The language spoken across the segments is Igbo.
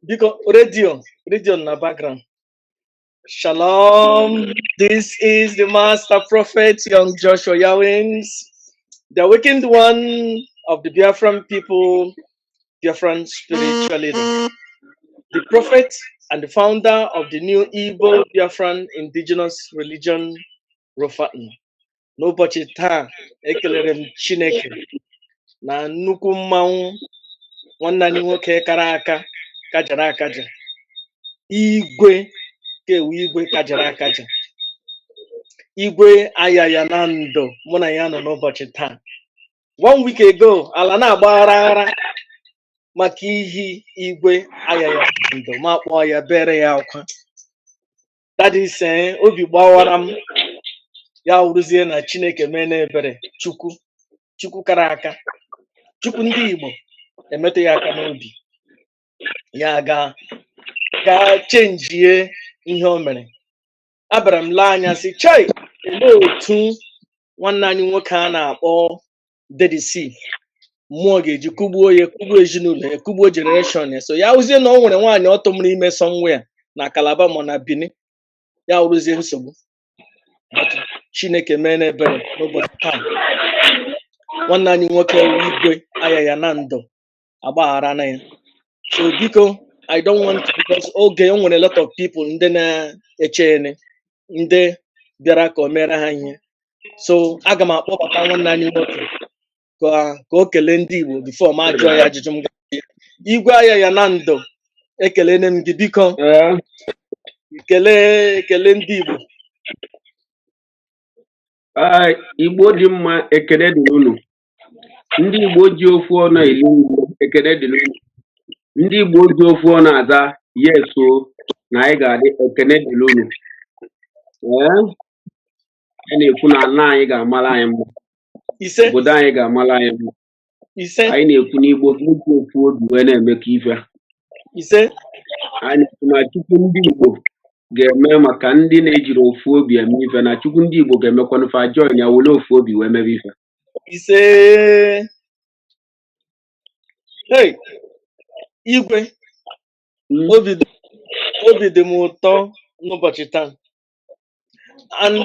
Because radio in the background. Shalom. This is the Master Prophet, young Joshua Yawins, the awakened one of the Biafran people, Biafran spiritual leader, the prophet and the founder of the new Igbo Biafran indigenous religion, Rofatan. N'ụbọchị taa, ekelere m Chineke na nnukwu mmanwụ nwanne anyị nwoke kara aka kajara akaja. Igwe kewu igwe kajara akaja. Igwe Ayaya Na Nando mụ na ya nọ n'ụbọchị taa. 1 week ago, ala na-agbaghara maka ihi Igwe Ayaya Na Nando ma kpọọ ya bere ya akwa. That is obi gbawara m ya wuruzie na Chineke mee n'ebere Chukwu kara aka. Chukwu ndị Igbo emetụ ya aka n'obi. Ya ga chenjie ihe o mere. Abara m lee anya sị chai olee otu nwanne anyị nwoke a na-akpọ Dedisi mmụọ ga-eji kugbuo ya, kugbuo ezinụlọ ya, kugbuo generation ya. So ya wuzie na o nwere nwaanyị ọ tụmụrụ ime somewhere na Calabar ma na Benin. Ya wuruzie nsogbu. But Chineke mee n'ebere n'ụbọchị taa. Nwanne anyị nwoke Igwe Ayaya Na Nando agbaghara na ya. So biko, I don't want to, because oge o nwere a lot of people ndị na-echene ndị bịara ka o mere ha ihe. So aga m akpọbata nwanne anyị nwoke ka o kelee ndị Igbo before ma jụọ ya ajụjụ m ga-ajụ. Igwe Ayaya Na Nando, ekelene m gị biko. Kelee ndị Igbo. Igbo dị mma, ekele dị unu. Ndị Igbo ji ofu ọnụ eli Igbo, ekele dị unu. Ndị Igbo ji ofu ọnụ aza yeso na anyị ga-adị, ekele dị unu. A na-ekwu na ala anyị ga-amara anyị mma. Obodo anyị ga-amara anyị mma. Anyị na-ekwu n'Igbo ji ofu obi wee na-eme ka ife. Anyị na-ekwu na Chukwu ndị Igbo ga-eme maka ndị na-ejiri ofu obi eme ife, na Chukwu ndị Igbo ga-emekwanụ fa join ya were ofu obi wee mebe ife. Hey, Igwe, obi dị m ụtọ n'ụbọchị taa. And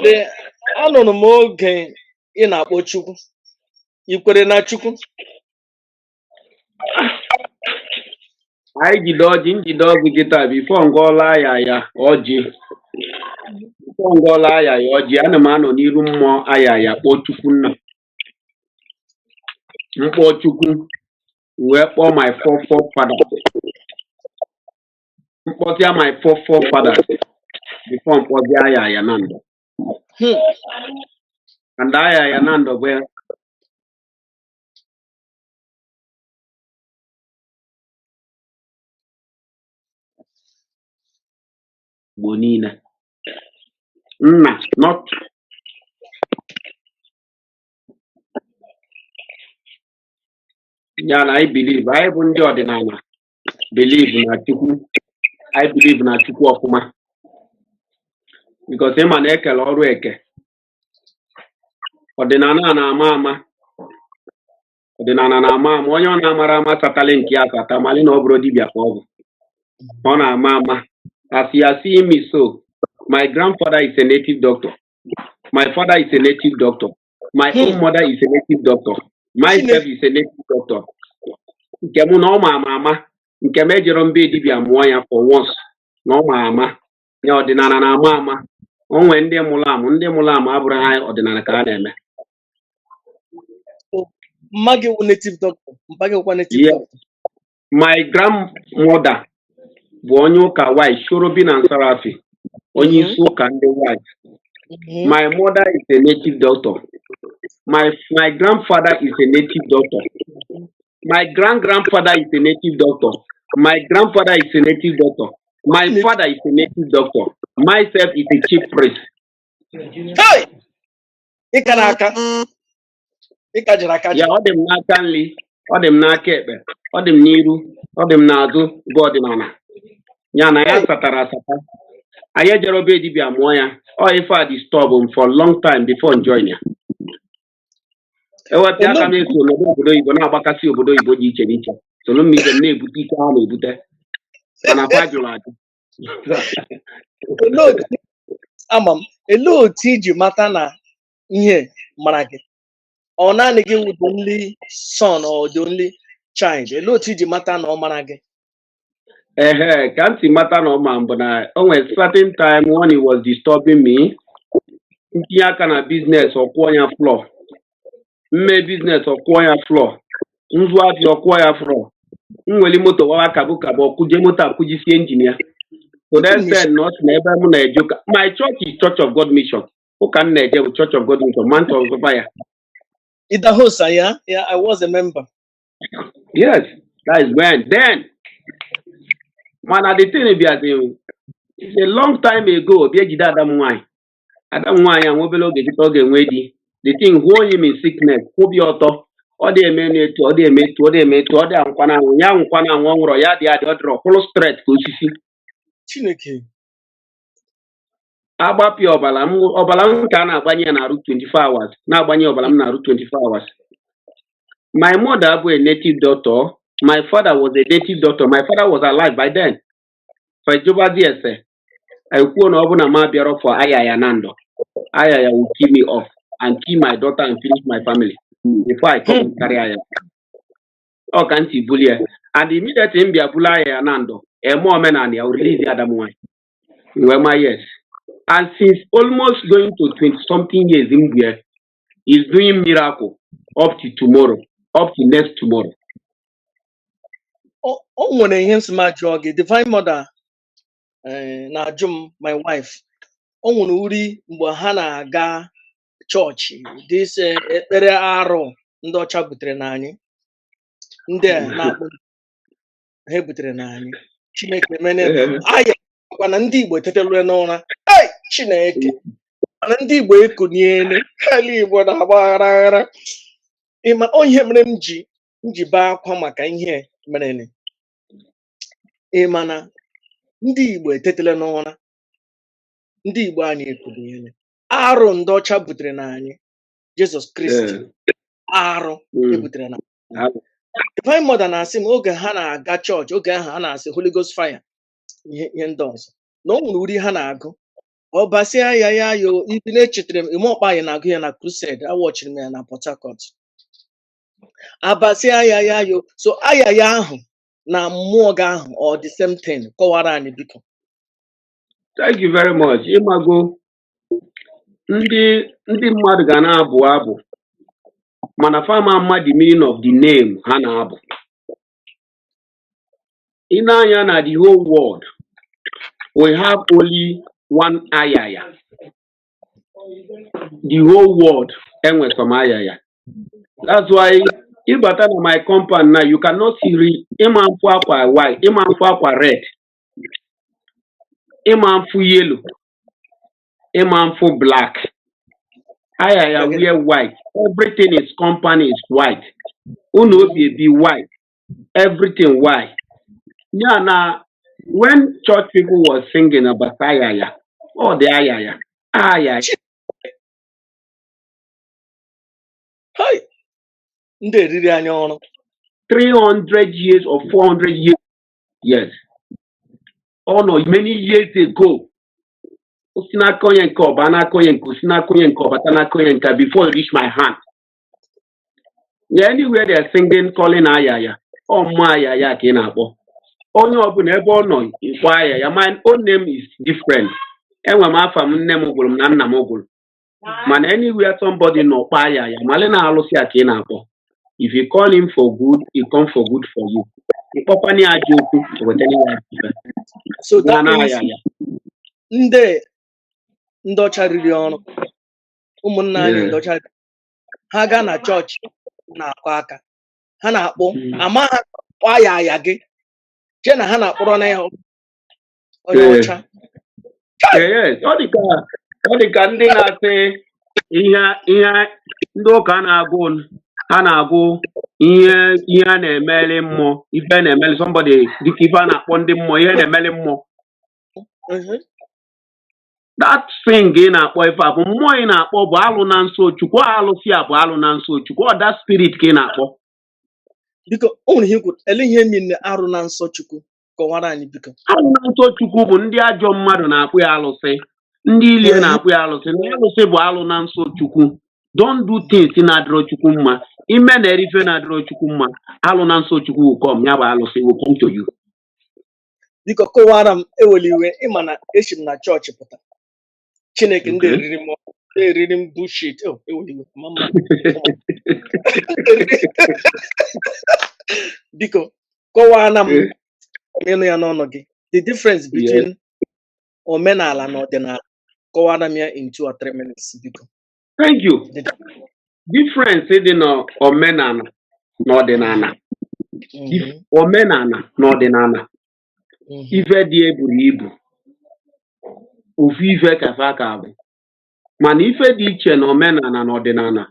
anụrụ m oge ị na-akpọ Chukwu. I kwere na Chukwu? Anyị njide ọgụ kịta bifo ngọla Ayaya ọjị. Bifo ngọla Ayaya ọjị, ana m anọ n'iru mmụọ Ayaya kpọọ Chukwu nna. Mkpọ Chukwu wee kpọọ my forefather. Mkpọtịa my forefather before mkpọtịa Ayaya Na Nando. And Ayaya Na Nando bụ Igbo niile. Nna, not ya na I believe, anyị bụ ndị ọdịnala believe na Chukwu. I believe na Chukwu ọfụma. Because ịma na ekele ọrụ eke. Ọdịnala na-ama ama. Ọdịnala na-ama ama. Onye ọ na-amara ama satali nke ya sata mali na ọ bụrụ dibịa ka ọ bụ. Ọ na-ama ama. As you are seeing me so, my grandfather is a native doctor. My father is a native doctor. My own mother is a native doctor. Myself is a native doctor. Nke mụ na ọ ma ama. Nke m ejero mbe dibịa mụọ ya for once. Na ọ ma ama. Ya ọdịnala na-ama ama. O nwere ndị mụrụ amụ abụrụ ha ọdịnala ka a na-eme. Magi wụ native doctor. Mpagi wụkwa native doctor. My grandmother bụ onye ụka white Shorobi na Nsarafi. Onye isi ụka ndị white. My mother is a native doctor. My grandfather is a native doctor. My grandfather is a native doctor. My grandfather is a native doctor. My father is a native doctor. Myself is a chief priest. Hey! Ikaraka. Ya ọ dị m n'aka nri, ọ dị m n'aka ekpe, ọ dị m n'iru, ọ dị m n'azụ bụ ọdịnala. Ya na ya satara asata. Anyị ejere obe dibịa mụọ ya. Ọ ife a disturb m for long time before join ya. ewepụ Hello, aka m eso n'obodo oyibo na-agbakasị obodo oyibo dị iche n'iche soro m ibe m na-ebute ike ha na-ebute mana fa jụrụ ajụ. hello, ama m. Hello, otu iji mata na ihe mara gị. Ọ naanị gị wụ the only son or the only child. Hello, otu iji mata na ọ mara gị. Ehe, ka m si mata na ọma mbụ na o nwere certain time when he was disturbing me, ntinye aka na biznes ọkwụọ ya flọ, mme biznes ọkwụọ ya flọ, nzụ afịa ọkwụọ ya flọ, nwere moto wawa kabụ kabụ ọkụje moto akwụjisie injin ya. So then said not na ebe m na-eje ụka. My church is Church of God Mission. Ụka m na-eje bụ Church of God Mission, Mount of Fire. Idahosa, yeah? Yeah, I was a member. Yes, that is when. Then, man, the thing is, it's a long time ago. Bịa jide Adam nwanyị. Adam nwanyị anwebele oge dịka ọ ga-enwe di. The thing who him in sickness, kwụbi ọtọ, ọ dị eme n'etu, ọ dị eme etu, ọ dị eme etu, ọ dị anwụkwana anwụ, ya anwụkwana anwụ ọ nwụrụ, ya dị adị, ọ dịrọ kwụrụ straight ka osisi. Chineke. Agbapịa ọbara m ka a na-agbanye ya na-arụ 24 hours, na-agbanye ọbara m na-arụ 24 hours. My mother was a native doctor. My father was a native doctor. My father was alive by then. For Juba DSA, I won over a mabiaro for Ayaya Na Nando. Ayaya will kill me off and kill my daughter and finish my family before I come and carry Ayaya. Oh, can't you bully? And immediately in Ayaya Na Nando, a more men and I will release the other one. Were my years. And since almost going to 20-something years in here, he's doing miracle up to tomorrow, up to next tomorrow. O nwere ihe nsị ma jụọ gị, Divine Mother na-ajụ m, my wife. O nwere uri mgbe ha na-aga chọọchị, this ekpere arụ ndị ọcha butere n'anyị, ndị a na-akpọ ha butere n'anyị. Chineke mene aya na ndị Igbo etetelu n'ụra. Hey, Chineke. Mana ndị Igbo ekuniele, ala Igbo na-agba aghara. Ịma onye mere m ji baa akwa maka ihe mere. Ịma na ndị Igbo etetele n'ụra. Ndị Igbo anyị ekuniele. Arụ ndị ọcha butere n'anyị. Jesus Christ. Arụ ebutere na. Divine Mother na-asị m oge ha na-aga chọọchị, oge ahụ ha na-asị Holy Ghost fire, ihe ndị ọzọ. Na o nwere uri ha na-agụ. Ọbasi Ayaya yo, ibi na-echetere m ime ọkpa anyị na-agụ ya na crusade, awọchiri m ya na Port Harcourt. Abasi Ayaya yo, so Ayaya ahụ na mmụọ gị ahụ or the same thing, kọwara anyị biko. Thank you very much. Ịmago ndị mmadụ ga na-abụ abụ mana fama ama the meaning of the name ha na-abụ. Ị na-anya na the whole world, we have only one Ayaya. The whole world enwe some Ayaya. That's why ịbata na my compound now, you cannot see ịma mfu akwa white, ịma mfu akwa red, ịma mfu yellow, ịma mfu black. Ayaya wear white. Everything is company is white. Uno be white. Everything white. Yeah, now when church people were singing about Ayaya, oh the Ayaya, Ayaya. Hey, ndị eriri anya ọrụ. 300 years or 400 years. Yes. Oh no, many years ago. Before it reached my hand. Yeah, anywhere they're singing, calling Ayaya. Oh my Ayaya Kinabo. Oh no, no, Ayaya. My own name is different. And when my family name mogul, Nana Mogul. Man, anywhere somebody know Ayaya, Malena Alusia Kinabo. If you call him for good, he come for good for you. So that means ndị ọcha riri ọrụ, ụmụnna anyị ndị ọcha ha gaa na chọọchị na-akọ aka, ha na-akpọ ama ha kpọ Ayaya gị che na ha na-akpọrọ na ya onye ọcha. Yes, ọ dịka ndị na-asị ihe ndị ụka na-agụ ihe a na-emeli mmụọ, ife na-emeli somebody dịka ife a na-akpọ ndị mmụọ, ihe na-emeli mmụọ. that thing ị na-akpọ ife a bụ mmụọ ị na-akpọ bụ alụ na nso chukwu alụsị a bụ alụ na nso chukwu ọ that spirit ka ị na-akpọ biko o nwere ihe kwuru ele ihe mmiri arụ na nsọ chukwu kọwara anyị biko alụ na nso chukwu bụ ndị ajọ mmadụ na-akpụ ya alụsị ndị ilie na-akpụ ya alụsị ndị alụsị bụ alụ na nso chukwu don't do things na-adịrọ chukwu mma ime na erife na-adịrọ chukwu mma alụ na nso chukwu will come ya bụ alụsị will come to you. biko kọwara m eweli iwe ịma na esi m na chọọchị pụta Chineke ndị eriri m bullshit eweli iwe mama biko kọwara m ịnụ ya n'ọnụ gị the difference between omenala na ọdịnala kọwara m ya in 2 or 3 minutes biko. Thank you. Difference dị n'omenala na ọdịnala. Omenala na ọdịnala ife dị eburu ibu ofu ife kafa ka bụ mana ife dị iche na omenala na ọdịnala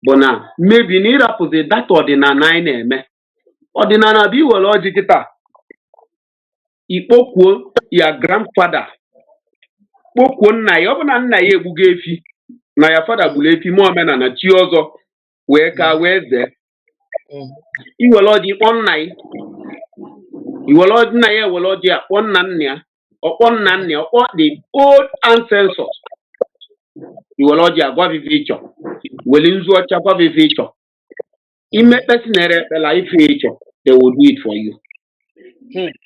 bụ na mmebi na ịrapụzi data ọdịnala anyị na-eme ọdịnala bụ iwere ọjị kịta ikpokwuo ya grandfather kpokwuo nna ya ọ bụ na nna ya egbugo efi na ya fada gburu efi ma omenala chi ọzọ wee ka wee zee iwere ọjị kpọọ nna ya iwere ọjị nna ya ewere ọjị akpọ nna nna ya ọkpọ nna nna ya ọkpọ the old ancestors iwere ọjị agwa vivi ịchọ were nzu ọcha gwa vivi ịchọ imekpesi na ekpela ife ịchọ they will do it for you.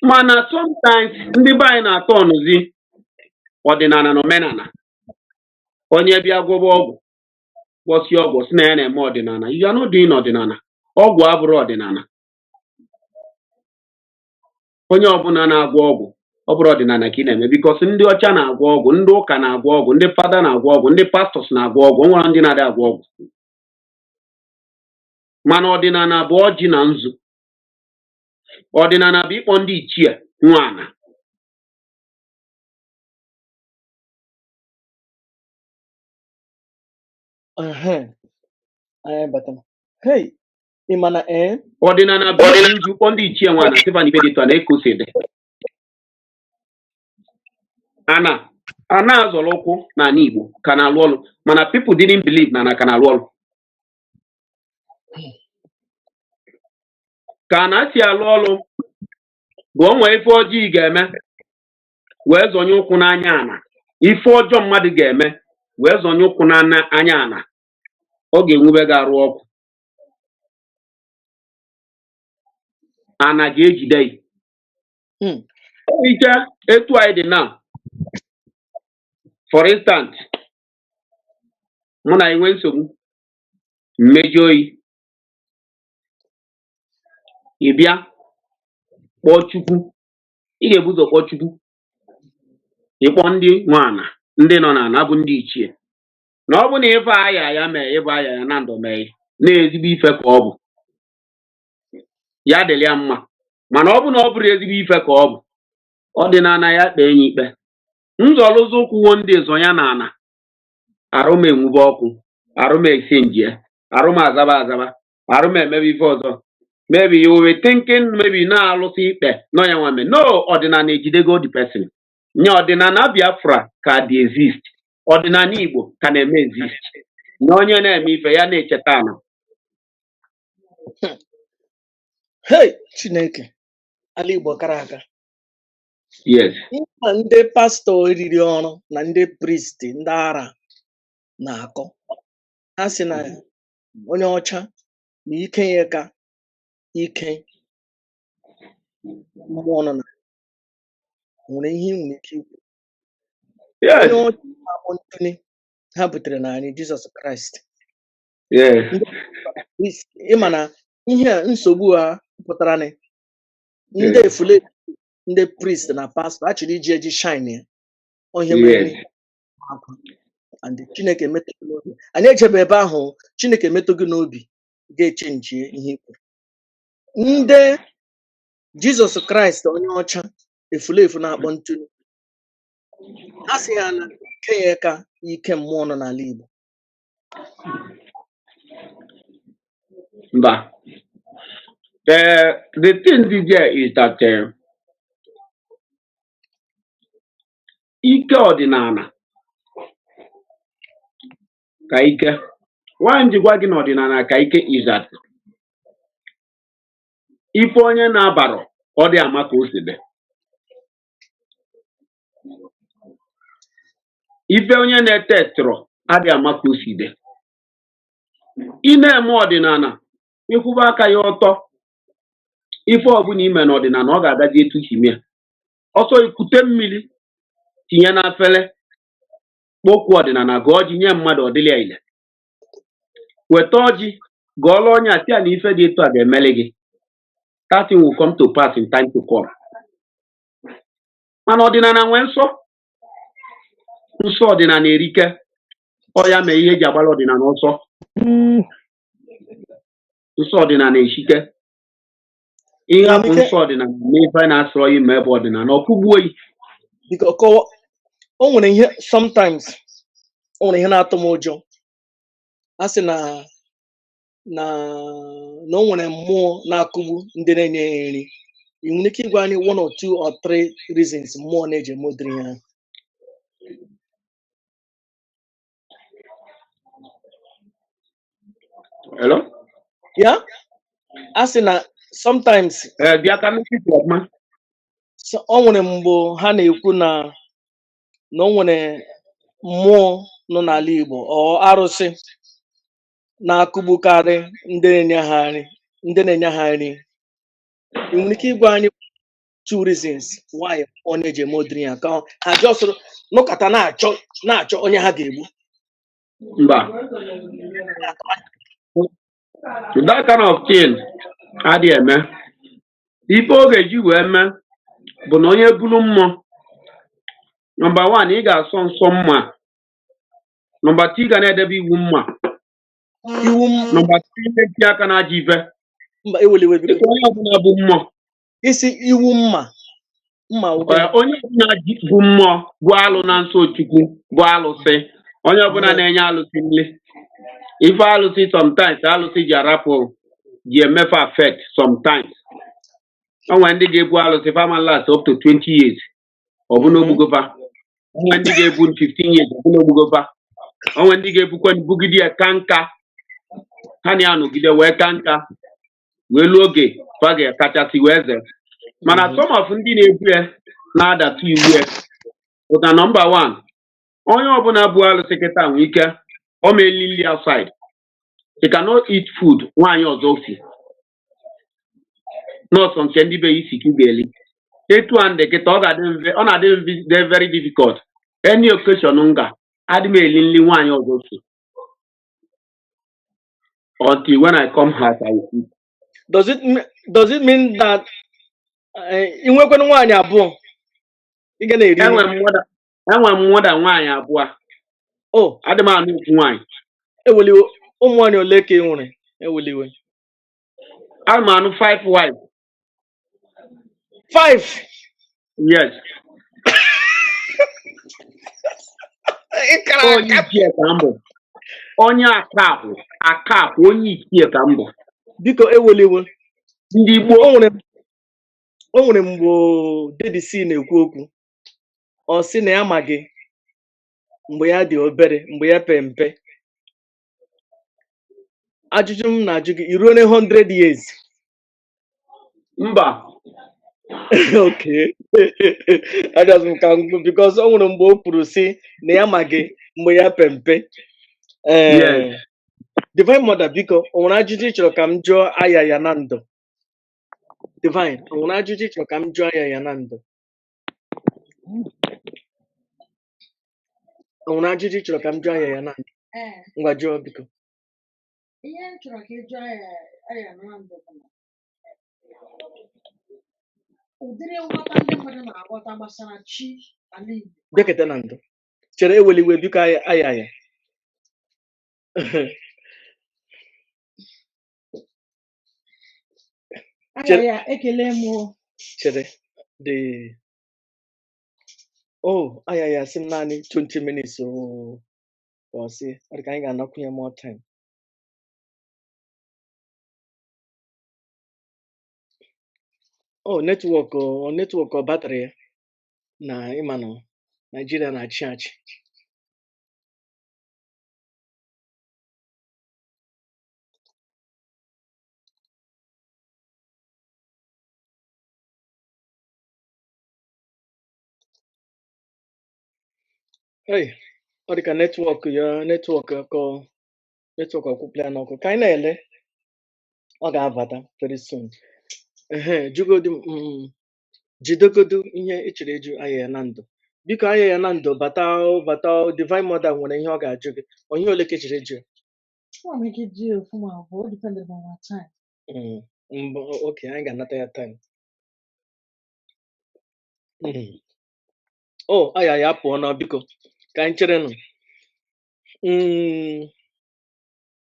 Mana sometimes ndị be anyị na-atọ ọnụzi ọdịnala na omenala onye bịa gwọba ọgwụ gwọsi ọgwụ si na ya na-eme ọdịnala you are not doing ọdịnala ọgwụ abụrụ ọdịnala onye ọbụla na-agwọ ọgwụ ọ bụrụ ọdịnala ka ị na-eme bikos ndị ọcha na-agwọ ọgwụ ndị ụka na-agwọ ọgwụ ndị fada na-agwọ ọgwụ ndị pastọs na-agwọ ọgwụ o nwere ndị na-adị agwọ ọgwụ mana ọdịnala bụ ọjị na nzu ọdịnala bụ ịkpọ ndị ichie nwaana ọdịnala bụ nzu kpọ ndị ichie nwaana Stephen Ibedito na ekoside ana azọrọ ụkwụ n'ala Igbo ka na-alụ ọrụ mana people didn't believe na ka na-alụ ọrụ ka na si alụ ọrụ bụ onwe ife ọjọọ ga-eme wee zonye ụkwụ n'anya ana ife ọjọọ mmadụ ga-eme wee zonye ụkwụ n'anya ana ọ ga-enwube ga-arụ ọkụ ana ga-ejide ike etu anyị dị na for instance mụ na enwe nsogbu mmejọ oyi ị bịa kpọọ Chukwu ị ga-ebu ụzọ kpọọ Chukwu ịkpọ ndị nwaana ndị nọ n'ala bụ ndị ichie na ọ bụ na ife aya ya mee ịbụ aya ya na ndụ mee na-ezigbo ife ka ọ bụ ya dịrị ya mma mana ọ bụ na ọ bụrụ ezigbo ife ka ọ bụ ọdịnala ya kpee ya ikpe nzọlụzọ ụkwụwo ndị zọ ya na ana arụm enwube ọkụ arụm esi njie arụm azaba arụm emebe ife ọzọ maybe you were thinking maybe na-alụsị ikpe nọ ya nwame no ọdịnala ejidego the person nye ọdịnala Biafra ka dị exist ọdịnala Igbo ka na-eme exist na onye na-eme ife ya na-echeta ana Chineke ala Igbo kara aka yes ndị pastọ eriri ọrụ na ndị priest ndị ara na-akọ ha sị na onye ọcha na ike ya ka ike mmụọ nọ na nwere ihe nwere ike ikwu onye ọcha na-akpọ ntụli ha butere na anyị Jizọs Kraịst ịma na ihe a nsogbu ha pụtara na ndị efule ndị priest na pastọ achọrọ iji eji shine ya onye mere and Chineke emetụghị n'obi anyị ejebe ebe ahụ Chineke emetụghị n'obi ga-echenji ihe ikwu ndị Jizọs Kraịst onye ọcha efulefu na-akpọ ntụli ha sị ya na ike ya ka ike mmụọ nọ n'ala Igbo mba the thing there is that ike ọdịnala ka ike. Nwaanyị jikwa gị n'ọdịnala ka ike is that ife onye na-abarọ ọ dị ama ka o si dị. Ife onye na-etetịrọ adị ama ka o si dị. Ị na-eme ọdịnala ịkwụba aka ya ọtọ ife ọbụla ime n'ọdịnala ọ ga-agazi etu si mee. Ọsọ ikute mmiri tinye na afele kpokwu ọdịnala gụọ ọjị nye mmadụ ọdịlịa ile. Weta ọjị gụọla onye a tia na ife dị etu a ga-emeli gị. That thing will come to pass in time to come. Mana ọdịnala nwee nsọ. Nsọ ọdịnala erike. Ọ ya mee ihe eji agbara ọdịnala ọsọ. Nsọ ọdịnala eshike. Ihe bụ nsọ ọdịnala n'ife na-asọrọ ime ebe ọdịnala ọkụgbuo yi. Biko o nwere ihe sometimes o nwere ihe na-atụ m ụjọ. A sị na o nwere mmụọ na-akụgbu ndị na-enye ya nri. Ị nwere ike ịgwa anyị 1 or 2 or 3 reasons mmụọ na-eji emodiri ha? Hello? Yeah? A sị na sometimes o nwere mgbe ha na-ekwu na o nwere mmụọ nọ n'ala Igbo ọ arụsị na-akụgbukarị ndị na-enye ha nri. Ị nwere ike ịgwa anyị 2 reasons why ọ na-eji emodiri ya ka ha jọsụrụ nụkọta na-achọ onye ha ga-egbu? Mba. That kind of thing adịghị eme. Ife ọ ga-eji wee mee bụ na onye buru mmụọ, number 1 ị ga-asọ nsọ mma. Number 2 ị ga na-edebe iwu mma. Number 3 na-etinye aka na ajọ ife. Mba eweliwe biko. Onye ọbụla bụ mmụọ. Isi iwu mma. Onye ọbụla bụ mmụọ bụ alụ na nsọ Chukwu bụ alụsị. Onye ọbụla na-enye alụsị nle. Ife alụsị sometimes alụsị ji arapụ ji emefe affect sometimes. Onwe ndị ga-ebu alụsị fama last up to 20 years. Ọ bụ n'ogbugofa. Onwe ndị ga-ebu 15 years ọ bụ n'ogbugofa. Onwe ndị ga-ebukwa bugide ya ka nka. Ha na-anọgide wee ka nka. Wee luo oge fa ga-akachasị wee ze. Mana some of ndị na-ebu ya na-adatu iwu ya. Ụta number 1. Onye ọbụla bụ alụsị kịta nwee ike o mee lili outside. You cannot eat food nwaanyị ọzọ si. Nọọsụ nke ndị be isi ka ị ga-eli. Etu a ndị kịta ọ na-adị very difficult. Any occasion nga adị m eli nri nwaanyị ọzọ si. Until when I come house I will eat. Does it mean that ị nwekwana nwaanyị abụọ ị ga na-eri? Enwe m nwada nwaanyị abụọ. Adị m anụ ofu nwaanyị. Eweliwe ụmụ nwaanyị ole ka ị nwere? Eweliwe. Adị m anụ 5 wives. 5? Yes. Onye ichie ka mbụ. Onye akapụ onye ichie ka mbụ. Biko eweliwe. Ndị Igbo o nwere mgbe Dedisi na-ekwu okwu. Ọ sị na ya amaghị mgbe ya dị obere, mgbe ya pe mpe. Ajụjụ m na-ajụ gị, i ruo 100 years? Mba. Okay. Ajụjụ m ka ngụ because o nwere mgbe o kwuru sị na ya amaghị mgbe ya pe mpe. Divine Mother biko o nwere ajụjụ ị chọrọ ka m jụọ Ayaya Na Nando? Divine, o nwere ajụjụ ị chọrọ ka m jụọ Ayaya Na Nando? O nwere ajụjụ ị chọrọ ka m jụọ Ayaya Na Nando? Ngwa jụọ biko. Ihe m chọrọ ka ị jụọ Ayaya Na Nando bụ na ụdịrị nghọta ndị mmadụ na-aghọta gbasara chi ala Igbo. Bekete na Nando. Chere eweliwe biko Ayaya. Ayaya ekele m. Chere Ayaya sị m naanị 20 minutes ọ sị ọ dị ka anyị ga-anakwunye more time. Netwọk ọ batrị ya na ịma na Nigeria na-achị achị. Hey, ọ dị ka netwọk ya netwọk ọkwụpụla n'ọkụ ka anyị na-ele ọ ga-abata very soon. Jugodi jidegodo ihe ị chere ịjụ Ayaya na ndụ. Biko Ayaya na ndụ bata Divine Mother nwere ihe ọ ga-ajụ gị. Onye ole ka ị chere ịjụ? Ọ nwere ike iji ofu ma ọ bụ o depended on our time. Okay, anyị ga-anata ya time. Ayaya apụọ na biko ka anyị chere nụ.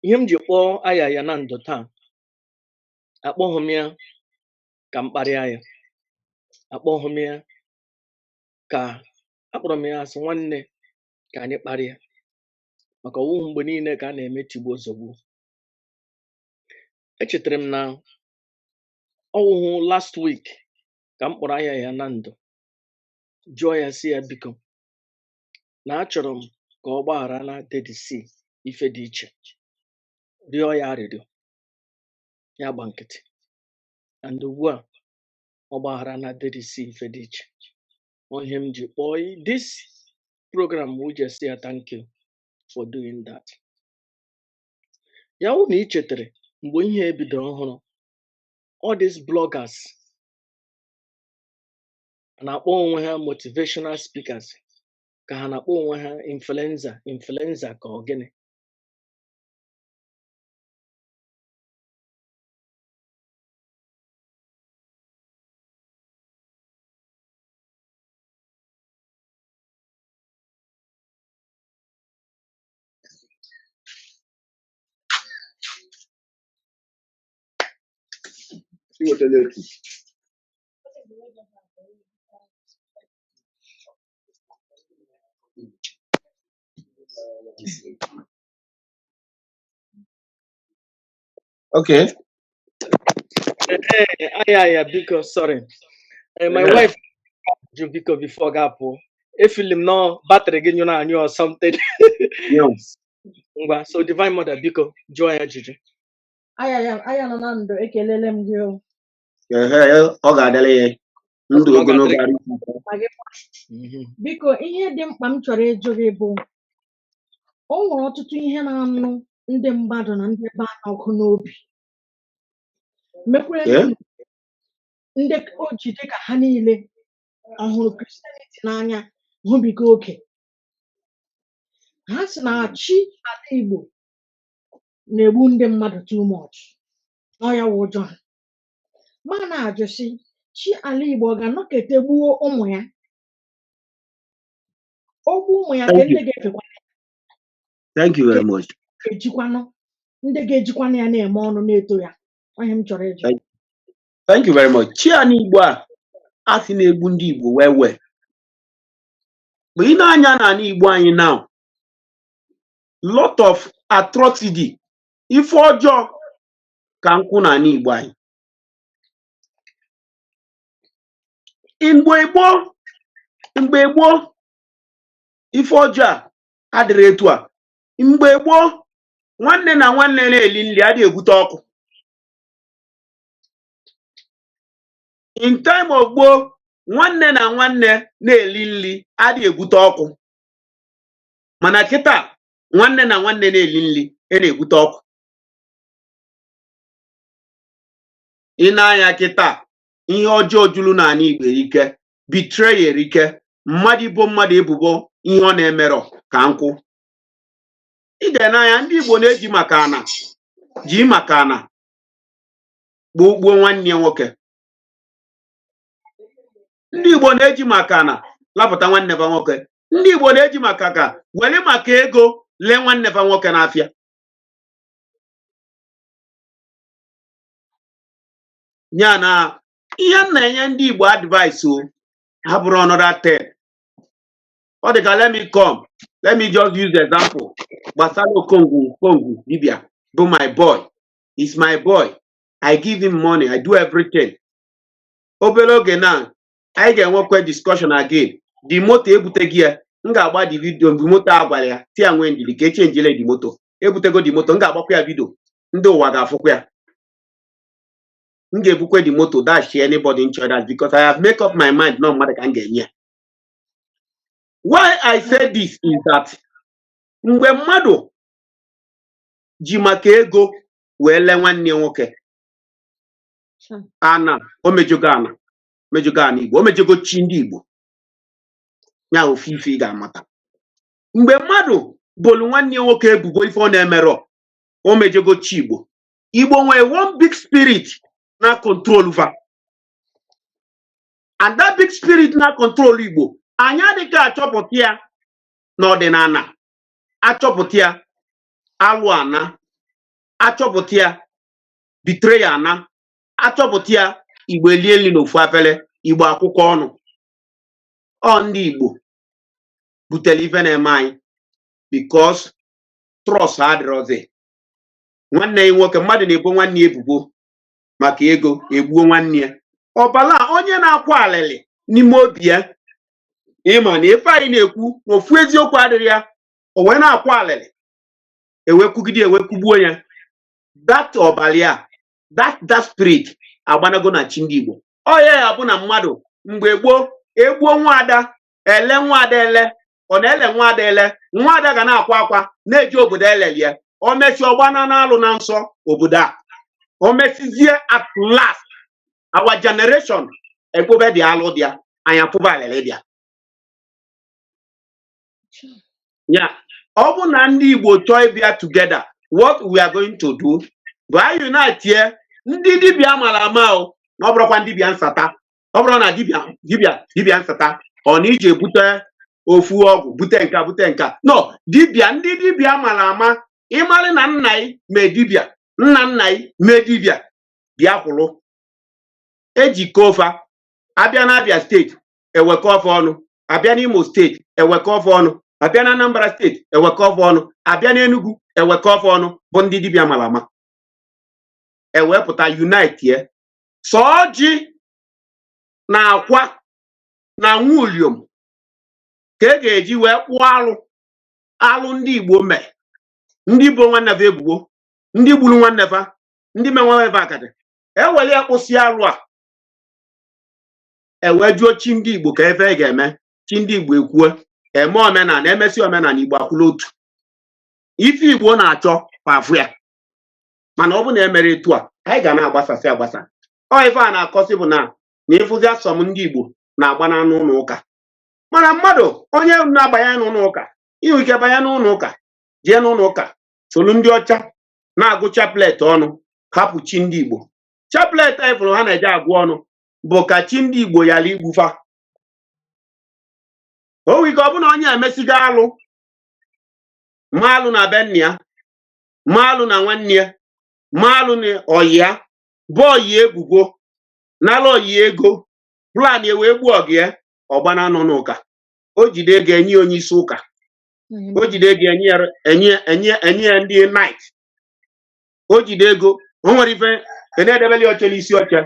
Ihe m ji kpọọ Ayaya na ndụ taa, akpọghị m ya ka m kparịa ya, akpọghị m ya ka akpọrọ m ya asị nwanne ka anyị kparịa, maka ọwụwụ mgbe niile ka a na-eme tigbuo zọgbuo. Echetara m na ọwụwụ last week ka m kpọrọ Ayaya na ndụ jụọ ya si ya biko na achọrọ m ka ọ gbaghara na dedisi ife dị iche, rịọ ya arịrịọ ya gba nkịtị, and ugbu a ọ gbaghara na dedisi ife dị iche. Ihe m ji kpọọ this program we just say thank you for doing that. Ya wụ na ị chetara mgbe ihe ebidoro ọhụrụ, all these bloggers na-akpọ onwe ha motivational speakers, ka ha na-akpọ onwe ha influenza ka ọ gịnị. Okay. Ayaya biko, sorry. My wife ju biko before gapo. Efilim no battery gị nyụrụ anyụ or something. Ngwa, so Divine Mother biko jụọ ya ajụjụ. Ayaya Na Nando, ekelele m gị o. Ọ ga-adịla ya ndụ ogologo. Biko ihe dị mkpa m chọrọ ịjụ gị bụ, o nwere ọtụtụ ihe na-anụ ndị mmadụ na ndị be anyị ọkụ n'obi, mekwere ndị o jide ka ha niile ọhụrụ Kristianity n'anya hụbiga oke. Ha si na chi ala Igbo na-egbu ndị mmadụ too much, ọya wụ ụjọ ha. Ma na-ajụsị, chi ala Igbo ọ ga-anọkete gbuo ụmụ ya? Ogbu ụmụ ya ka ndị ga-efekwa ya. Thank you very much. Ndị ga-ejikwana ya na-eme ọnụ na-eto ya. Onye m chọrọ ịjụ. Thank you very much. Chi ala Igbo a sị na-egbu ndị Igbo wee mgbe ị na-anya n'ala Igbo anyị now, lot of atrocity, ife ọjọọ ka nkwụ n'ala Igbo anyị. Mgbe gboo ife ọjọọ a adịrị etu a. Mgbe gboo nwanne na nwanne na-eli nri adịghị ebute ọkụ. In time of gboo, nwanne na nwanne na-eli nri adịghị ebute ọkụ. Mana kịta nwanne na nwanne na-eli nri na-ebute ọkụ. Ị na-anya kịta ihe ọjọọ juru n'ala Igbo erike, betray erike, mmadụ ibo mmadụ ebubo ihe ọ na-emerọ ka nkwụ. Ị ga-n'anya ndị Igbo na-eji maka ana gbuo nwanne ya nwoke. Ndị Igbo na-eji maka ana lapụta nwanne fa nwoke. Ndị Igbo na-eji maka were maka ego lee nwanne fa nwoke n'afịa. Ya na ihe m na-enye ndị Igbo advice ha bụrụ another 10. Ọ dị ka let me just use the example gbasara Okongwu dibia bụ my boy. He's my boy. I give him money. I do everything. Obere oge na anyị ga-enwekwa discussion again. Di moto ebuteghị ya, m ga-agba di video mgbe moto agwara ya ti ya nwee ndidi ka echenjile di moto. Ebutego di moto, m ga-agbakwa ya video, ndị ụwa ga-afụkwa ya. M ga-ebukwe di moto dash anybody in that because I have make up my mind na mmadụ ka m ga-enye. Why I say this is that mgbe mmadụ ji maka ego wee lee nwanne nwoke ana mejogo ana Igbo, o mejogo chi ndị Igbo, ya ofu ife ị ga-amata. Mgbe mmadụ bolu nwanne nwoke ebubo ife ọ na-emerọ, o mejogo chi Igbo. Igbo nwere one big spirit na control va, and that big spirit na control Igbo anyị adịghị achọpụta ya n'ọdịnala, achọpụta ya alụ ana, achọpụta ya betray ana, achọpụta ya Igbo elie nri n'ofu afele, Igbo akwụkwọ ọnụ. Ọ ndị Igbo butere ife na-eme anyị because trust adịrọzi. Nwanne ya nwoke, mmadụ na-ebo nwanne ya ebubo maka ego, egbuo nwanne ya. Ọbala onye na-akwa alịlị n'ime obi ya, ịma na ife anyị na-ekwu n'ofu eziokwu adịrị ya, o wee na-akwa alịlị, ewekwugide ewekugbuo ya. That ọbalịa, that spirit agbanago na chi ndị Igbo. Ọ ya bụ na mmadụ mgbe gboo egbuo nwaada ele nwaada ele, ọ na-ele nwaada ele, nwaada ga na-akwa akwa na-eji obodo elelie. O mesi ọgbana na-alụ na nsọ obodo a, o mesizie at last our generation ekpobe dị alụ dị ya, anya pụba alele dị ya. Ya ọ bụ na ndị Igbo chọọ ịbịa together, what we are going to do bụ anyị unite here. Ndị dibịa mara ama o, na ọ bụrụkwa ndị dibịa nsata, ọ bụrụ na dibịa nsata ọ na ije ebute ofu ọgwụ bute nka no, ndị dibịa mara ama, ịmarị na nna ị mee dibịa, nna ị mee dibịa, bịa kwụrụ ejikọ ofa. Abịa na Abia steeti ewekọ ofe ọnụ, abịa na Imo steeti ewekọ ofe ọnụ, abịa na Anambra steeti ewekọ ofe ọnụ, abịa na Enugu ewekọ ofe ọnụ, bụ ndị dibịa mara ama. Ewepụta unite ye, sọọ ji na akwa na nwuliom ka e ga-eji wee kpụọ alụ ndị Igbo mee, ndị bụ nwanne fa ebubo, ndị gburu nwanne fa, ndị menwe fa akadị. Eweli akpụsị alụ a, ewe jụọ chi ndị Igbo ka efe ga-eme. Chi ndị Igbo ekwuo, eme omenala, emesi omenala, Igbo akwụla otu. Ife Igbo na-achọ pafụ ya, mana ọ bụ na emere etu a, anyị ga na-agbasasị agbasa. Ọ ife a na-akọsị bụ na ịfụzi asọm ndị Igbo na-agbana n'ụlọ ụka, mana mmadụ onye na-abanye n'ụlọ ụka, inwe ike banye n'ụlọ ụka, jee n'ụlọ ụka solu ndị ọcha na-agụ chaplet ọnụ, hapụ chi ndị Igbo. Chaplet anyị fụrụ ha na-eje agụ ọnụ bụ ka chi ndị Igbo yala igbufa. O nwere ike ọ bụ na onye emesigo alụ, ma alụ na be nna ya, ma alụ na nwanne ya, ma alụ na ọyị ya, bụ ọyị ebubo n'ala ọyị ego, plan ya wee gbuo ọgụ ya, ọgbana nọ n'ụka. O jide ego enye onye isi ụka, o jide ego enye ya ndị night, o jide ego, o nwere ife na-edebeli oche n'isi oche,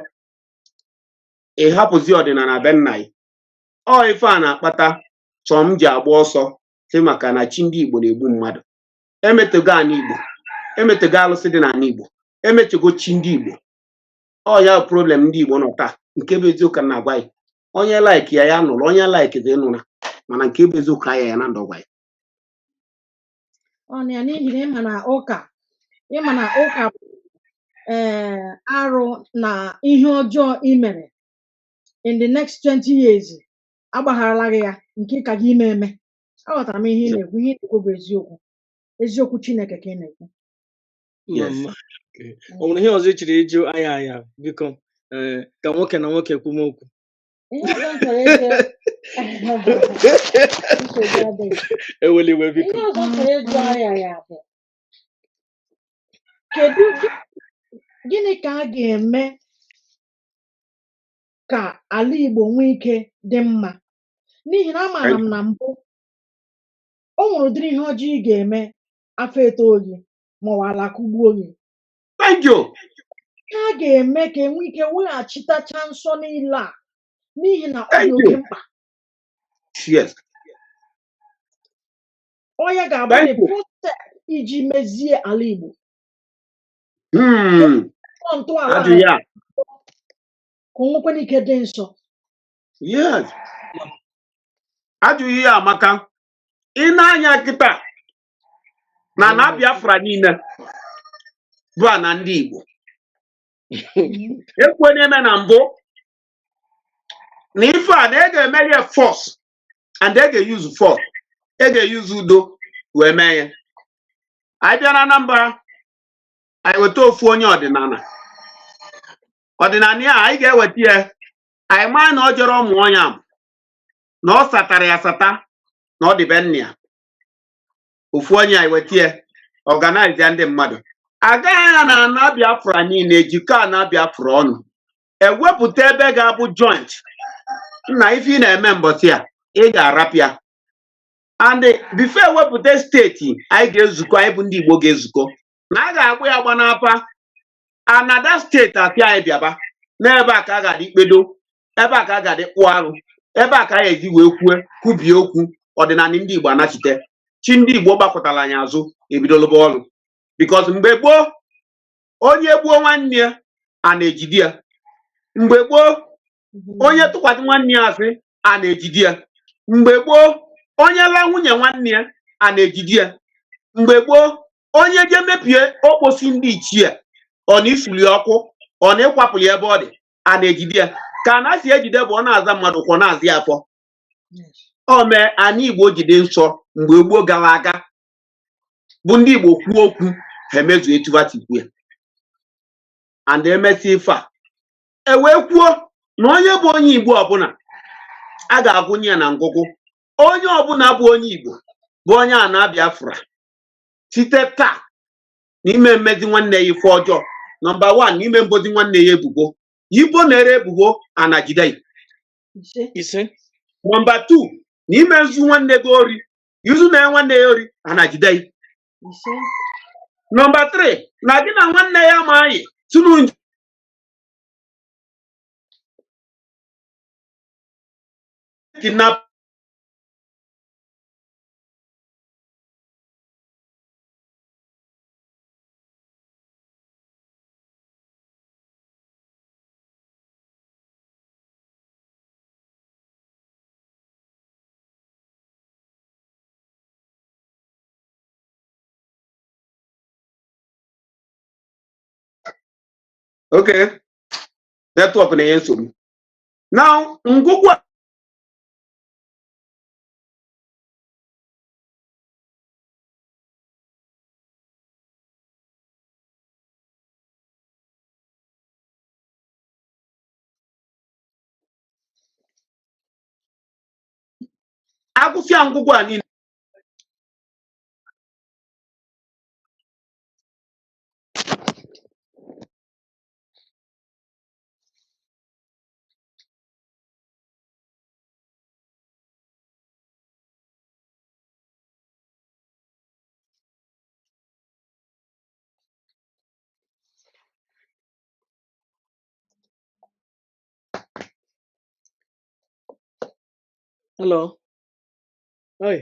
ị hapụzi ọdịnala be nna ya. Ọ ife a na-akpata sọm ji agba ọsọ si maka na chi ndị Igbo na-egbu mmadụ. Emetego ana Igbo, emetego alụsị dị n'ala Igbo, emechego chi ndị Igbo. Ọ ya problem ndị Igbo nọ taa, nke bụ eziokwu na-agwa ya. Onye like ya nụrụ, onye like dị nụra, mana nke bụ eziokwu ya na ndụ gwa ya. Ọ na n'ihi na ịma na ụka bụ arụ na ihe ọjọọ i mere in the next 20 years agbagharala gị ya, nke ka gị ime. Aghọtara m ihe ị na-ekwu. Ihe ị na-ekwu bụ eziokwu Chineke ka ị na-ekwu. O nwere ihe ọzọ ị chiri ịjụ aya biko, ka nwoke na nwoke kwuo okwu. Ihe ọzọ m chọrọ ịjụ Eweliwe biko. Ihe ọzọ m chọrọ ịjụ aya bụ kedu gịnị ka a ga-eme ka ala Igbo nwee ike dị mma? N'ihi na amaara m na mbụ o nwere ụdịrị ihe ọjọọ ị ga-eme afọ eto gị ma ọ ala kụgbuo gị. Thank you. Ha ga-eme ka enwe ike weghachitacha nsọ niile a, n'ihi na ọ dị oke mkpa. Yes. Ọ ya ga-abụ the first step iji mezie ala Igbo. Ntọala Ajụ ya. ka o nwekwana ike dị nsọ. Yes. ajụghị ya amaka ị na-anya kịta na Biafra niile bụ ana ndị Igbo ekwe na-eme na mbụ na ife a na ga-eme ya force and ga-use force ga-use udo wee mee ya. Anyị bịa na Anambra anyị weta ofu onye ọdịnala ya anyị ga-eweta ya anyị maa na ọ jere ụmụ onye am na ọ satara ya sata na ọ dị be nne ya ofu onye anyị weta ya organize ya ndị mmadụ agaghị ya na ana Biafra niile ejikọ ana Biafra ọnụ ewepụta ebe ga-abụ joint nna ife ị na-eme mbọsị a ị ga-arapịa and before ewepụta steeti anyị ga-ezukọ anyị bụ ndị Igbo ga-ezukọ na a ga-akpụ ya gba n'apa anada steeti apịa anyị bịaba n'ebe a ka a ga-adị ikpedo ebe a ka a ga-adị kpụọ arụ ebe a ka a ga-eji wee kwubie okwu ọdịnala ndị Igbo anachite chi ndị Igbo gbakọtara anyị azụ ebidoloba ọrụ because mgbe gboo onye gbuo nwanne ya a na-ejide ya mgbe gboo onye tụkwasị nwanne ya asị a na-ejide ya mgbe gboo onye la nwunye nwanne ya a na-ejide ya mgbe gboo onye je mepie okposi ndị ichie ọ na-ifuli ọkụ ọ na-ịkwapụ ya ebe ọ dị a na-ejide ya ka a na-asị ejide bụ ọ na-aza mmadụ kwọ na-azị afọ o mee anyị Igbo jide nsọ mgbe gboo gara aga bụ ndị Igbo kwuo okwu ha emezu etubatikwu ya and emesi ife a wee kwuo na onye bụ onye Igbo ọbụla a ga-agụnye ya na ngụgụ onye ọbụla bụ onye Igbo bụ onye ana Biafra site taa n'ime mmezi nwanne ya ife ọjọọ nọmba 1 n'ime mbozi nwanne ya ebubo Igbo na-ere ebubo anajide ise nọmba 2 n'ime nzu nwanne gị ori izu na nwanne ya ori anajide nọmba 3 na gị na nwanne ya amaghị tunu kidnap okay network na-enye nsogbu now ngụgụ agụsịa ngụgụ a niile hello oi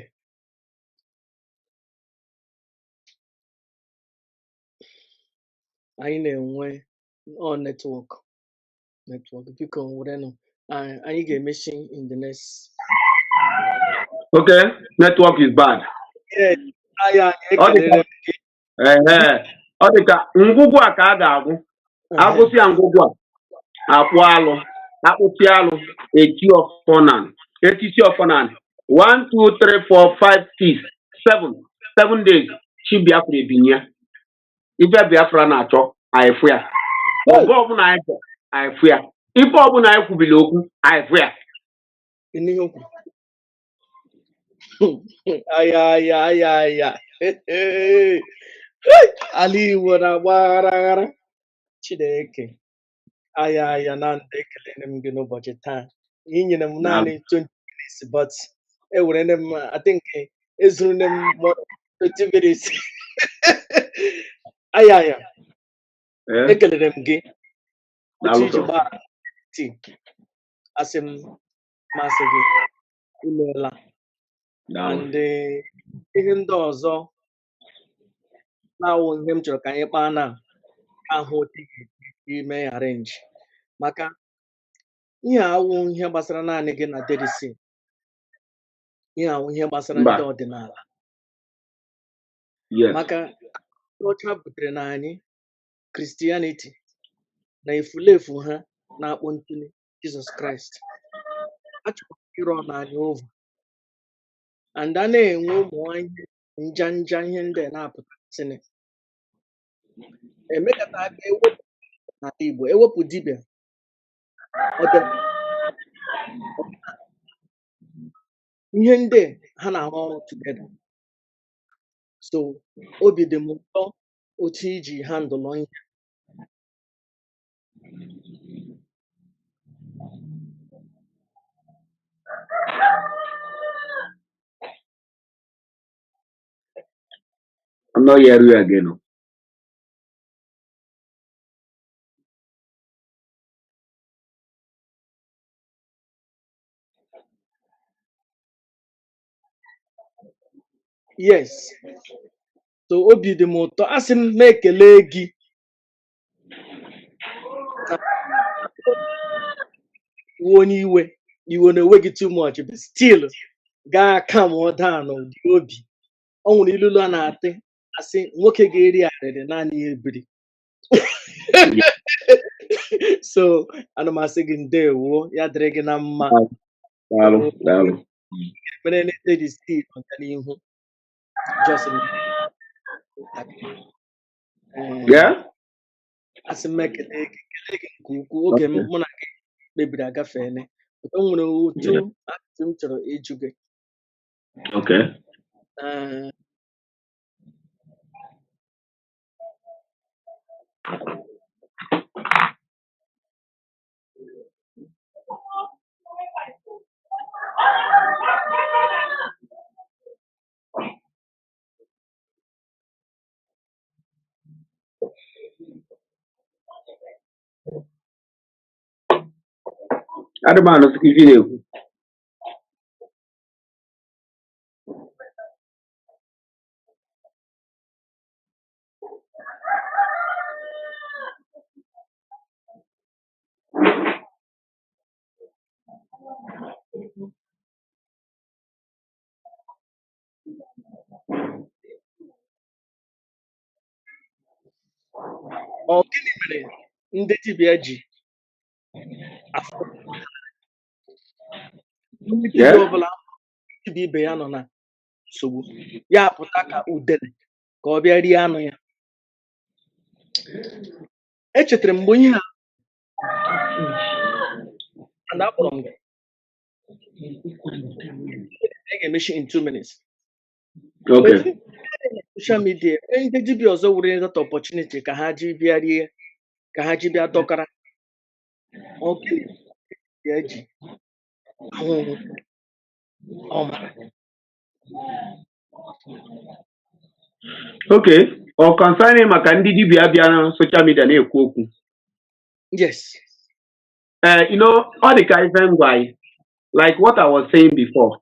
anyị na-enwe netwọk biko werenụ anyị ga-emechi in the next okay network is bad ọ dị ka ngụgụ a ka a ga-agụ agụsịa ngụgụ a akpụ alụ akpụsị alụ eti ọfọnan etisi ọfọnan 1 2 3 4 5 6 7 days chi Biafra ebinye ife Biafra na-achọ anyị fụ ya ọgụ ọbụla anyị chọ anyị fụ ya ife ọbụla anyị kwubili okwu anyị fụ ya aya ala Igbo na-agba aghara Chineke Ayaya Na Nando ekelere m gị n'ụbọchị taa ị nyere m naanị 20 minutes but ewere m I think ezuru m 20 minutes Ayaya ekelere m gị otu iji gbara tii asị m masị gị imeela and ihe ndị ọzọ na-awụ ihe m chọrọ ka anyị kpaa na ahụ otu ime arrange maka ihe awụ ihe gbasara naanị gị na DDC ihe ahụ ihe gbasara Mba. ndị ọdịnala Yes. maka ndị ọcha butere na anyị Christianity na efulefu ha na-akpọ ntụli Jizọs Kraịst a chọrọ ịrụ ọnụ anyị over and a na-enwe ụmụ ihe njanja ihe ndị a na-apụtasịnị emekata aka ewepụ n'ala Igbo ewepụ dibịa ọdịnala ihe ndị ha na-arụ ọrụ together so obi dị m ụtọ otu iji handụlụ ihe I'm not hearing you again. Oh. yes so obi dị m ụtọ asị m na-ekele gị na iwe onye iwe na-ewe gị too much but still gaa calm down n'ụdị obi ọ nwere ilulu a na-atị asị nwoke ga-eri arịrị naanị ya ebiri so ana m asị gị ndewo ya dịrị gị na mma Daalụ, daalụ. mere na-ete dị stil ọga n'ihu just Yeah? asị m ekele gị nke ukwuu oge Okay. mụ na gị kpebiri agafeela o nwere otu ajụjụ m chọrọ ịjụ gị Okay. Ee, Adịmanụ sị ife na-ekwu. ọ gịnị mere ndị dibịa ji afọ onye dibịa Yeah? ọbụla dibịa ibe ya nọ na nsogbu ya apụta ka udele ka ọ bịa rie anụ ya echetara m mgbe ihe a na-akpọrọ m gị a ga-emechi in 2 minutes Okay. social media ndị dibịa ọzọ were that opportunity ka ha ji bịa rie ka ha ji bịa dọkara ọ gịnị ya ji ahụhụ ọma Okay. Ọ concerning maka ndị dibịa bịa na social media na-ekwu okwu. yes Ọ dị ka ife ngwa anyị like what I was saying before.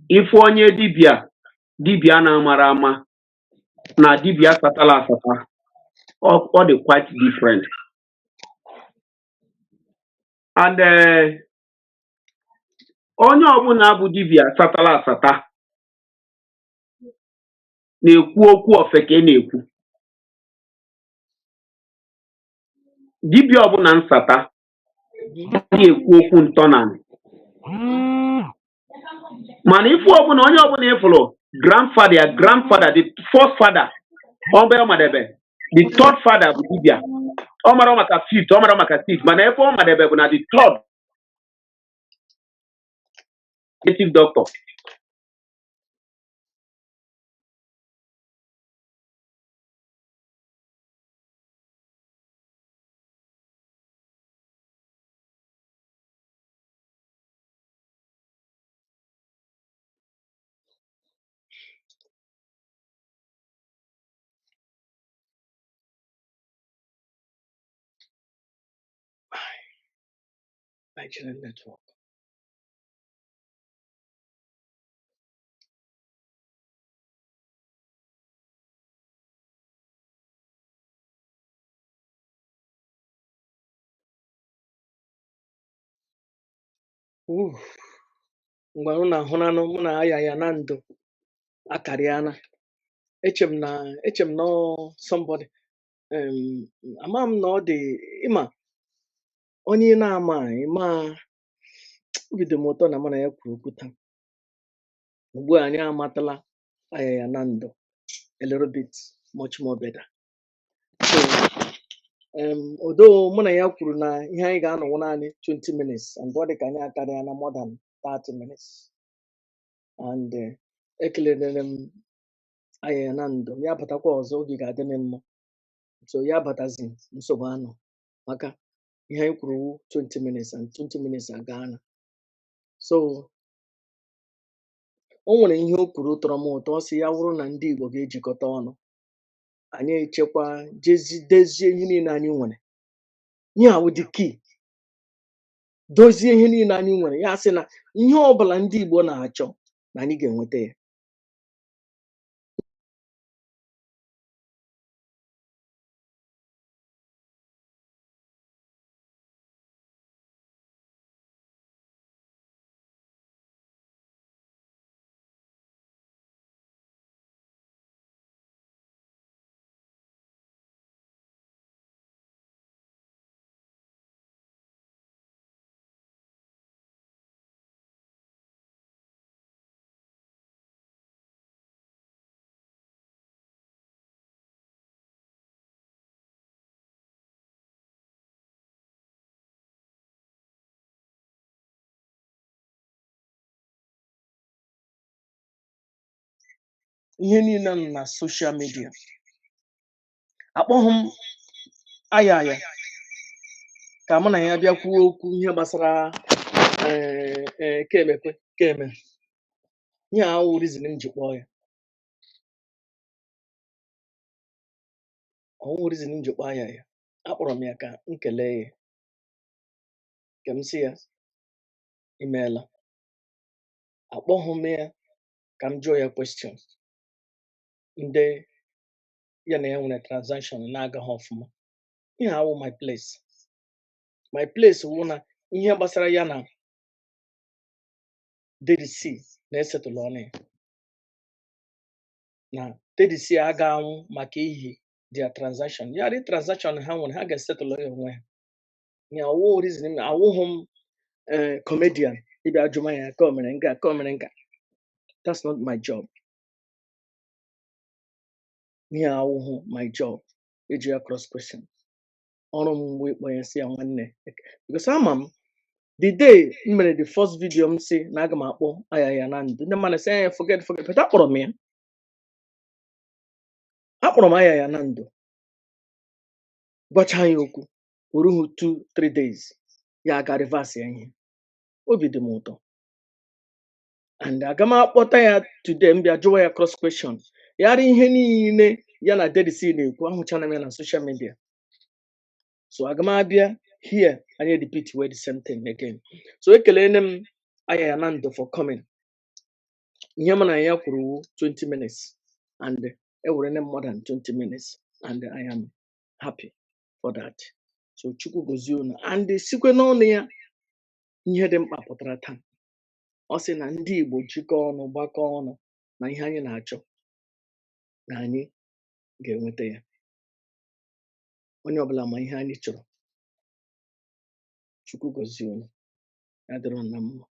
Ife onye dibịa na-amara ama na dibịa satala asata ọ dị quite different. And onye ọbụla bụ dibịa satala asata na-ekwu okwu ofeke na-ekwu. Dibịa ọbụla nsata na-ekwu okwu ntọnanị. Mana ife ọbụla onye ọbụla ịfụrụ grandfather the first father ọbe ọmadebe the third father bụ dibịa ọ mara maka fifth ọ mara maka sixth mana ebe ọmadebe bụ na the third native doctor. Nigerian network Ooh. mgbe unu na-ahụnanụ mụ na Ayaya na Nando akarịana echem na somebody ama m na ọ dị ịma onye ị na-ama ịma obi dị m ụtọ na mụ na ya kwuru okwu taa. Ugbu a anyị amatala Ayaya na Nando a little bit much more better. So although mụ na ya kwuru na ihe anyị ga-anọwụ naanị 20 minutes and ọ dị ka anyị akarịa na more than 30 minutes and ekelere m Ayaya na Nando ya batakwa ọzọ oge ga-adị m mma, so ya batazi nsogbu anọ maka ihe anyị kwuru 20 minutes and 20 minutes agaana. So o nwere ihe o kwuru tọrọ m ụtọ, ọ sị ya wụrụ na ndị Igbo ga-ejikọta ọnụ anyị echekwa dezie ihe niile anyị nwere. Ihe a wụ the key, dozie ihe niile anyị nwere. Ya sị na ihe ọbụla ndị Igbo na-achọ na anyị ga-enweta ya. Ihe niile nọ na social media. Akpọghị m Ayaya ka mụ na ya bịa kwuo okwu ihe gbasara keme. Ihe a wụ reason m ji kpọọ ya. Ọ wụ reason m ji kpọọ ya. Akpọrọ m ya ka m kelee ya, ka m sị ya imeela. Akpọghị m ya ka m jụọ ya question ndị ya na ya nwere transaction na-agaghị ọfụma. Ihe a wụ my place. My place wụ na ihe gbasara ya na DDC na-esetụlụ ọnụ ya, na DDC aga anwụ maka ihi their transaction. Ya dị transaction ha nwere, ha ga-esetụlụ ya onwe ha. Ya awụ reason m awụghị m comedian ịbịa jụma ya ka o mere nga ka o mere nga. That's not my job. Ihe awụghị my job ịjụ ya cross question. Ọrụ m mgbe ịkpọ ya si ya nwanne, because ama m the day m mere the first video m si na aga m akpọ Ayaya na Nando, ndị mmadụ sị forget but akpọrọ m ya. Akpọrọ m Ayaya na Nando gwacha ya okwu o rughị 2-3 days ya aga reverse ya ihe. Obi dị m ụtọ and aga m akpọta ya today m bịa jụwa ya cross question. Yara ihe niile ya na DDC na-ekwu ahụchana m ya na social media. So aga m abịa here and repeat the same thing again. So ekelene m Ayaya na Nando for coming. Ihe m na ya kwuru 20 minutes and ewere more than 20 minutes and I am happy for that. So Chukwu gozie unu and sikwe n'ọnụ ya ihe dị mkpa pụtara taa. Ọ sị na ndị Igbo jikọọ ọnụ gbakọọ ọnụ na ihe anyị na-achọ na anyị ga-enweta ya. Onye ọbụla ma ihe anyị chọrọ. Chukwu gozie unu. Ya dịrị na mma.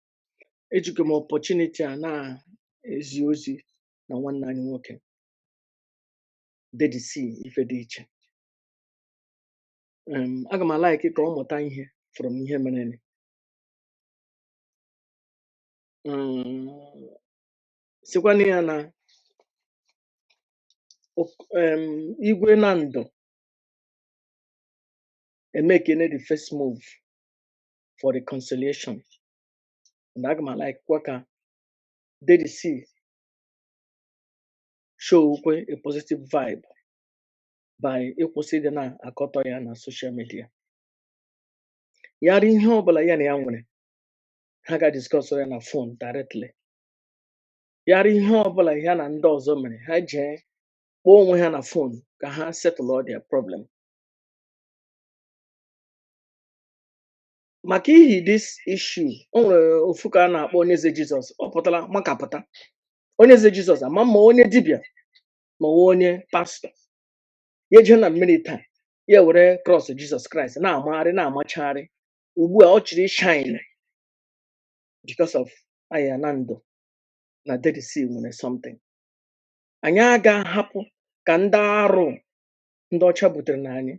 Ejikọ m opportunity a na-ezi ozi na nwanne anyị nwoke DDC ife dị iche. Aga m like ka ọ mụta ihe from ihe mere. Sikwana ya na Igwe Nando emekene the first move for reconciliation. And aga m like kwa ka DDC show a positive vibe by ịkwụsị dị na-akọtọ ya na social media. Yara ihe ọbụla ya na ya nwere, ha ga-discuss ya na phone directly. Yara ihe ọbụla ya na ndị ọzọ mere, ha jee kpọọ onwe ha na phone ka ha settle all their problem. maka ihi this issue o nwere ofu ka a na-akpọ onye eze Jizọs ọ pụtara makapụta onye eze Jizọs ama ma onye dibịa ma onye pastọ ya eje na mmiri taa ya were krọs Jizọs Kraịst na-amagharị na-amachagharị ugbu a ọ chịrị shine because of Ayaya Na Nando na Dead Sea nwere something. Anyị aga hapụ ka ndị arụ ndị ọcha butere na anyị